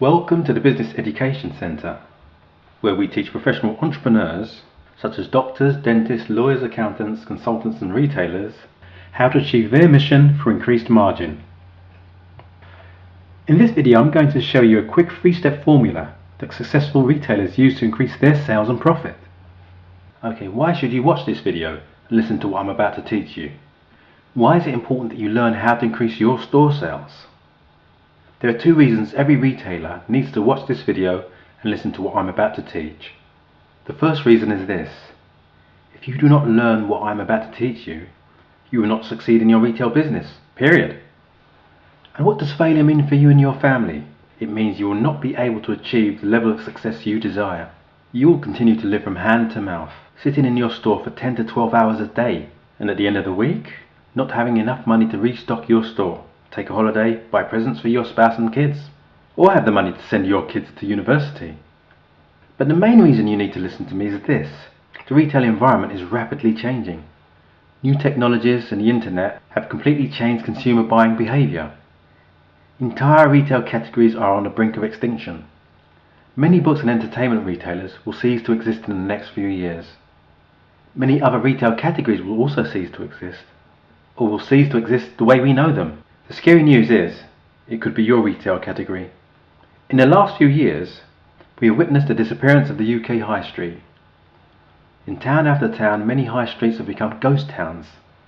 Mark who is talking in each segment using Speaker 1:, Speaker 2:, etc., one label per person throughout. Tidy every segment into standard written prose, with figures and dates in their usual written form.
Speaker 1: Welcome to the Business Education Centre, where we teach professional entrepreneurs, such as doctors, dentists, lawyers, accountants, consultants and retailers, how to achieve their mission for increased margin. In this video, I'm going to show you a quick 3-step formula that successful retailers use to increase their sales and profit. Okay, why should you watch this video and listen to what I'm about to teach you? Why is it important that you learn how to increase your store sales? There are 2 reasons every retailer needs to watch this video and listen to what I'm about to teach. The first reason is this: if you do not learn what I'm about to teach you, you will not succeed in your retail business, period. And what does failure mean for you and your family? It means you will not be able to achieve the level of success you desire. You will continue to live from hand to mouth, sitting in your store for 10 to 12 hours a day, and at the end of the week, not having enough money to restock your store, take a holiday, buy presents for your spouse and kids, or have the money to send your kids to university. But the main reason you need to listen to me is this: the retail environment is rapidly changing. New technologies and the internet have completely changed consumer buying behaviour. Entire retail categories are on the brink of extinction. Many books and entertainment retailers will cease to exist in the next few years. Many other retail categories will also cease to exist, or will cease to exist the way we know them. The scary news is, it could be your retail category. In the last few years, we have witnessed the disappearance of the UK high street. In town after town, many high streets have become ghost towns,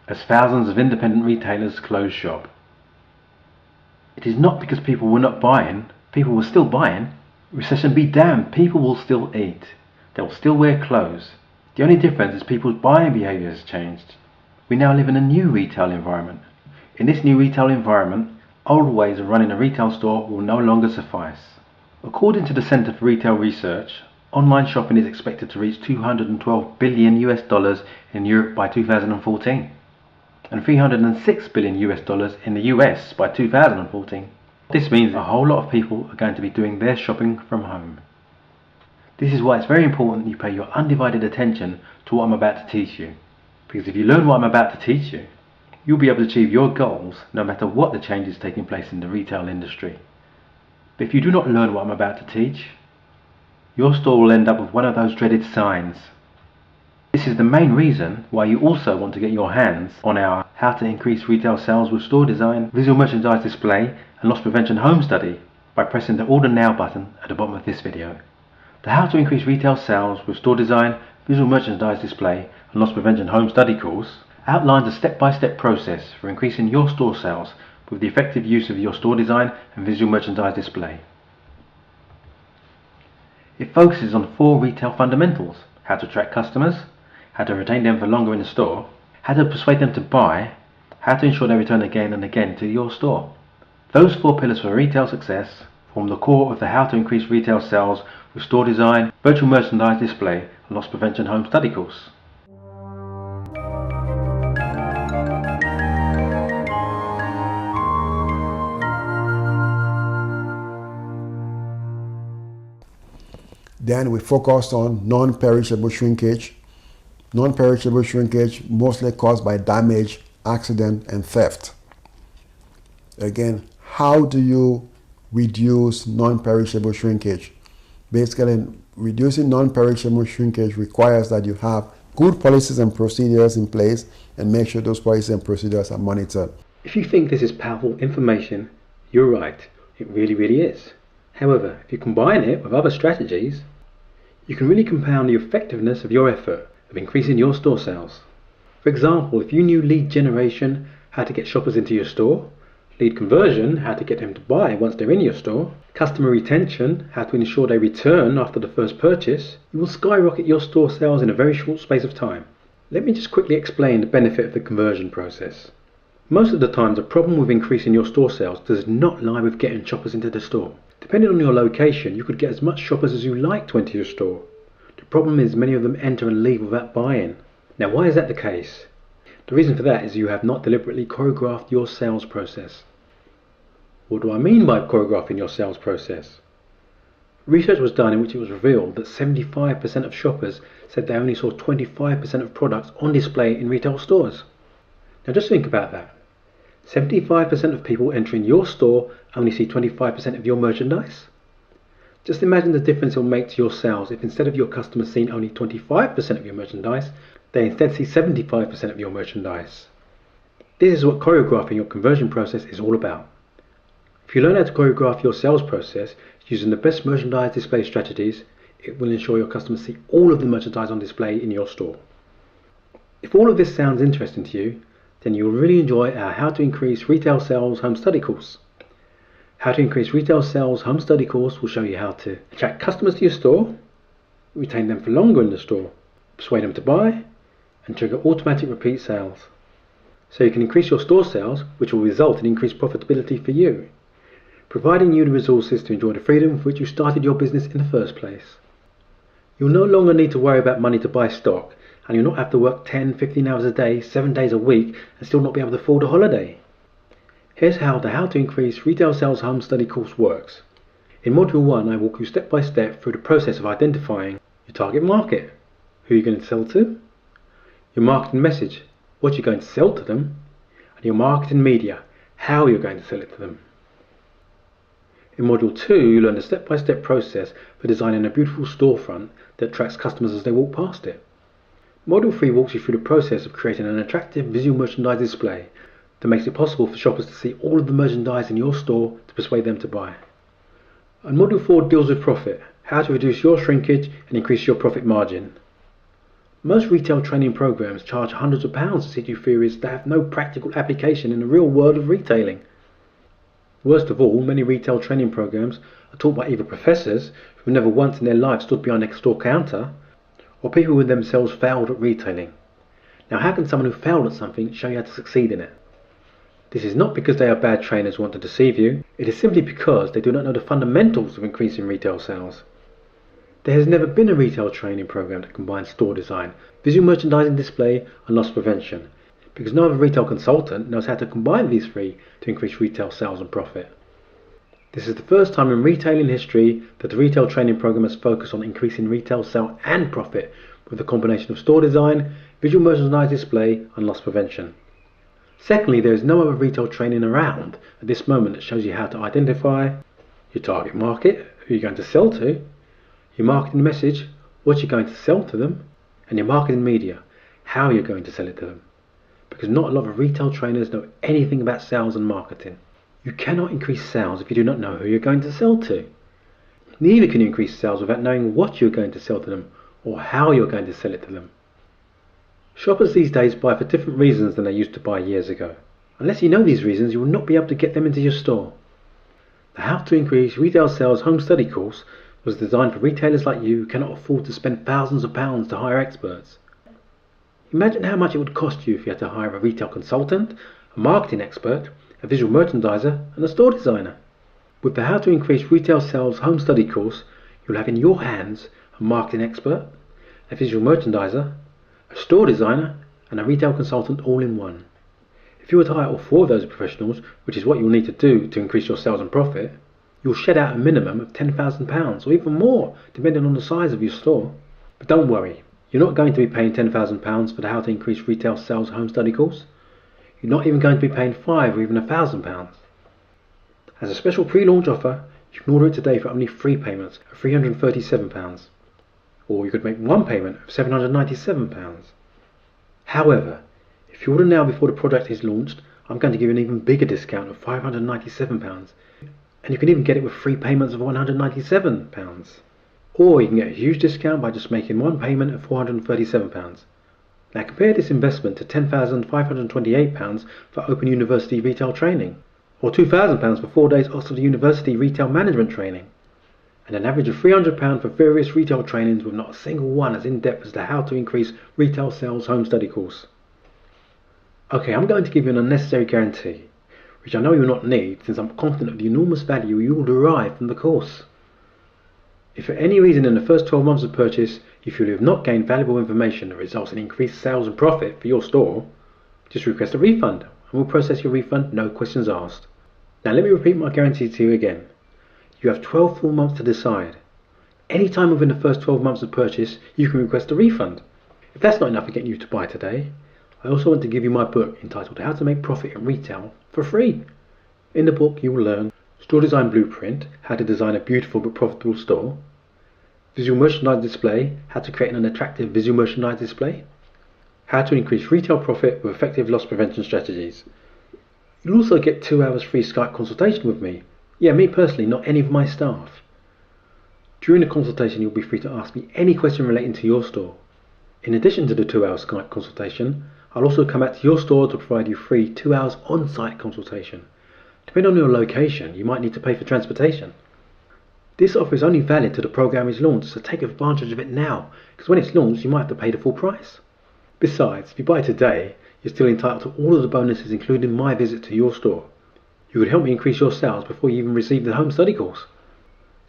Speaker 1: as thousands of independent retailers close shop. It is not because people were not buying, people were still buying. Recession be damned, people will still eat. They will still wear clothes. The only difference is people's buying behaviour has changed. We now live in a new retail environment. In this new retail environment, old ways of running a retail store will no longer suffice. According to the Centre for Retail Research, online shopping is expected to reach $212 billion in Europe by 2014 and $306 billion in the US by 2014. This means a whole lot of people are going to be doing their shopping from home. This is why it's very important you pay your undivided attention to what I'm about to teach you. Because if you learn what I'm about to teach you, you'll be able to achieve your goals no matter what the changes taking place in the retail industry. But if you do not learn what I'm about to teach, your store will end up with one of those dreaded signs. This is the main reason why you also want to get your hands on our How to Increase Retail Sales with Store Design, Visual Merchandise Display and Loss Prevention Home Study by pressing the Order Now button at the bottom of this video. The How to Increase Retail Sales with Store Design, Visual Merchandise Display and Loss Prevention Home Study course outlines a step-by-step process for increasing your store sales with the effective use of your store design and visual merchandise display. It focuses on 4 retail fundamentals: how to attract customers, how to retain them for longer in the store, how to persuade them to buy, how to ensure they return again and again to your store. Those 4 pillars for retail success form the core of the How to Increase Retail Sales with Store Design, Virtual Merchandise Display and Loss Prevention Home Study course.
Speaker 2: Then we focused on non-perishable shrinkage. Non-perishable shrinkage mostly caused by damage, accident, and theft. Again, how do you reduce non-perishable shrinkage? Basically, reducing non-perishable shrinkage requires that you have good policies and procedures in place and make sure those policies and procedures are monitored.
Speaker 1: If you think this is powerful information, you're right. It really is. However, if you combine it with other strategies, you can really compound the effectiveness of your effort of increasing your store sales. For example, if you knew lead generation, how to get shoppers into your store, lead conversion, how to get them to buy once they're in your store, customer retention, how to ensure they return after the first purchase, you will skyrocket your store sales in a very short space of time. Let me just quickly explain the benefit of the conversion process. Most of the time, the problem with increasing your store sales does not lie with getting shoppers into the store. Depending on your location, you could get as much shoppers as you like to enter your store. The problem is many of them enter and leave without buying. Now, why is that the case? The reason for that is you have not deliberately choreographed your sales process. What do I mean by choreographing your sales process? Research was done in which it was revealed that 75% of shoppers said they only saw 25% of products on display in retail stores. Now just think about that. 75% of people entering your store only see 25% of your merchandise. Just imagine the difference it will make to your sales if instead of your customers seeing only 25% of your merchandise, they instead see 75% of your merchandise. This is what choreographing your conversion process is all about. If you learn how to choreograph your sales process using the best merchandise display strategies, it will ensure your customers see all of the merchandise on display in your store. If all of this sounds interesting to you, then you'll really enjoy our How to Increase Retail Sales Home Study course. How to Increase Retail Sales Home Study course will show you how to attract customers to your store, retain them for longer in the store, persuade them to buy, and trigger automatic repeat sales. So you can increase your store sales, which will result in increased profitability for you, providing you the resources to enjoy the freedom for which you started your business in the first place. You'll no longer need to worry about money to buy stock, and you'll not have to work 10, 15 hours a day, 7 days a week, and still not be able to afford a holiday. Here's how the How to Increase Retail Sales Home Study course works. In Module 1, I walk you step by step through the process of identifying your target market, who you're going to sell to, your marketing message, what you're going to sell to them, and your marketing media, how you're going to sell it to them. In Module 2, you learn the step-by-step process for designing a beautiful storefront that attracts customers as they walk past it. Module 3 walks you through the process of creating an attractive visual merchandise display that makes it possible for shoppers to see all of the merchandise in your store to persuade them to buy. And Module 4 deals with profit, how to reduce your shrinkage and increase your profit margin. Most retail training programs charge hundreds of pounds to teach you theories that have no practical application in the real world of retailing. Worst of all, many retail training programs are taught by either professors who never once in their life stood behind a store counter, or people who themselves failed at retailing. Now, how can someone who failed at something show you how to succeed in it? This is not because they are bad trainers who want to deceive you, it is simply because they do not know the fundamentals of increasing retail sales. There has never been a retail training program that combines store design, visual merchandising display, and loss prevention, because no other retail consultant knows how to combine these three to increase retail sales and profit. This is the first time in retailing history that the retail training program has focused on increasing retail sale and profit with a combination of store design, visual merchandise display, and loss prevention. Secondly, there is no other retail training around at this moment that shows you how to identify your target market, who you're going to sell to, your marketing message, what you're going to sell to them, and your marketing media, how you're going to sell it to them. Because not a lot of retail trainers know anything about sales and marketing. You cannot increase sales if you do not know who you're going to sell to. Neither can you increase sales without knowing what you're going to sell to them or how you're going to sell it to them. Shoppers these days buy for different reasons than they used to buy years ago. Unless you know these reasons, you will not be able to get them into your store. The How to Increase Retail Sales Home Study course was designed for retailers like you who cannot afford to spend thousands of pounds to hire experts. Imagine how much it would cost you if you had to hire a retail consultant, a marketing expert, a visual merchandiser, and a store designer. With the How to Increase Retail Sales Home Study course, you'll have in your hands a marketing expert, a visual merchandiser, a store designer, and a retail consultant all in one. If you were to hire all four of those professionals, which is what you'll need to do to increase your sales and profit, you'll shed out a minimum of £10,000 or even more, depending on the size of your store. But don't worry, you're not going to be paying £10,000 for the How to Increase Retail Sales Home Study course. You're not even going to be paying £5,000 or even £1,000. As a special pre-launch offer, you can order it today for only 3 payments of £337. Or you could make one payment of £797. However, if you order now before the product is launched, I'm going to give you an even bigger discount of £597, and you can even get it with 3 payments of £197. Or you can get a huge discount by just making one payment of £437. Now compare this investment to £10,528 for Open University retail training, or £2,000 for 4 days Oxford University retail management training, and an average of £300 for various retail trainings with not a single one as in-depth as the How to Increase Retail Sales Home Study course. Okay, I'm going to give you an unnecessary guarantee, which I know you'll not need since I'm confident of the enormous value you will derive from the course. If for any reason in the first 12 months of purchase you feel you have not gained valuable information that results in increased sales and profit for your store, just request a refund and we'll process your refund, no questions asked. Now let me repeat my guarantee to you again. You have 12 full months to decide. Any time within the first 12 months of purchase, you can request a refund. If that's not enough for getting you to buy today, I also want to give you my book entitled How to Make Profit in Retail for free. In the book you will learn Store Design Blueprint, how to design a beautiful but profitable store. Visual Merchandise Display, how to create an attractive visual merchandise display. How to increase retail profit with effective loss prevention strategies. You'll also get 2 hours free Skype consultation with me. Yeah, me personally, not any of my staff. During the consultation, you'll be free to ask me any question relating to your store. In addition to the 2-hour Skype consultation, I'll also come out to your store to provide you free 2 hours on-site consultation. Depending on your location, you might need to pay for transportation. This offer is only valid till the program is launched, so take advantage of it now, because when it's launched, you might have to pay the full price. Besides, if you buy today, you're still entitled to all of the bonuses, including my visit to your store. You would help me increase your sales before you even receive the home study course.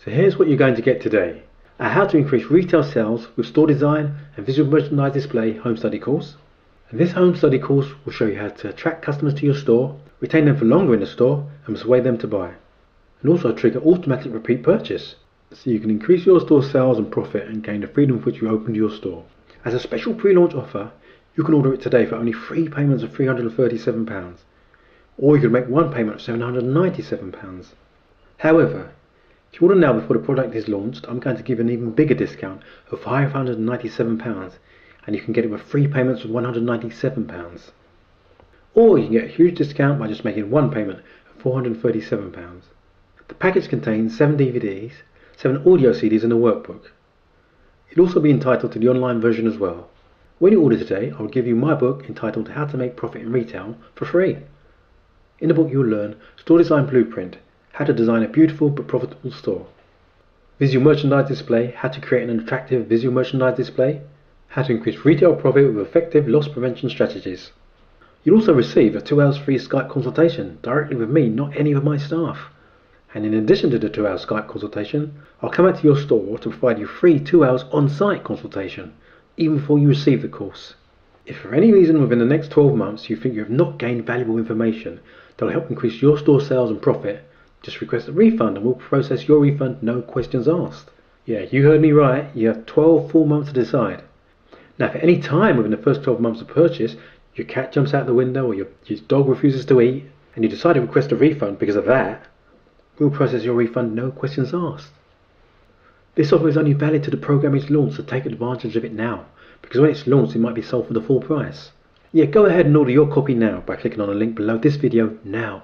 Speaker 1: So here's what you're going to get today. A how to increase retail sales with store design and visual merchandise display home study course. And this home study course will show you how to attract customers to your store, retain them for longer in the store, and persuade them to buy. And also trigger automatic repeat purchase, so you can increase your store sales and profit and gain the freedom with which you opened your store. As a special pre-launch offer, you can order it today for only 3 payments of £337, or you can make 1 payment of £797. However, if you order now before the product is launched, I'm going to give an even bigger discount of £597, and you can get it with 3 payments of £197. Or you can get a huge discount by just making 1 payment of £437. The package contains 7 DVDs, 7 audio CDs and a workbook. You'll also be entitled to the online version as well. When you order today, I will give you my book entitled How to Make Profit in Retail for free. In the book you'll learn Store Design Blueprint, how to design a beautiful but profitable store. Visual Merchandise Display, how to create an attractive visual merchandise display. How to increase retail profit with effective loss prevention strategies. You'll also receive a 2 hours free Skype consultation directly with me, not any of my staff. And in addition to the 2 hour Skype consultation, I'll come out to your store to provide you free 2 hours on-site consultation, even before you receive the course. If for any reason within the next 12 months you think you have not gained valuable information that will help increase your store sales and profit, just request a refund and we'll process your refund, no questions asked. Yeah, you heard me right, you have 12 full months to decide. Now if at any time within the first 12 months of purchase, your cat jumps out the window or your dog refuses to eat, and you decide to request a refund because of that, we'll process your refund, no questions asked. This offer is only valid till the program is launched, so take advantage of it now, because when it's launched it might be sold for the full price. Yeah, go ahead and order your copy now by clicking on the link below this video now.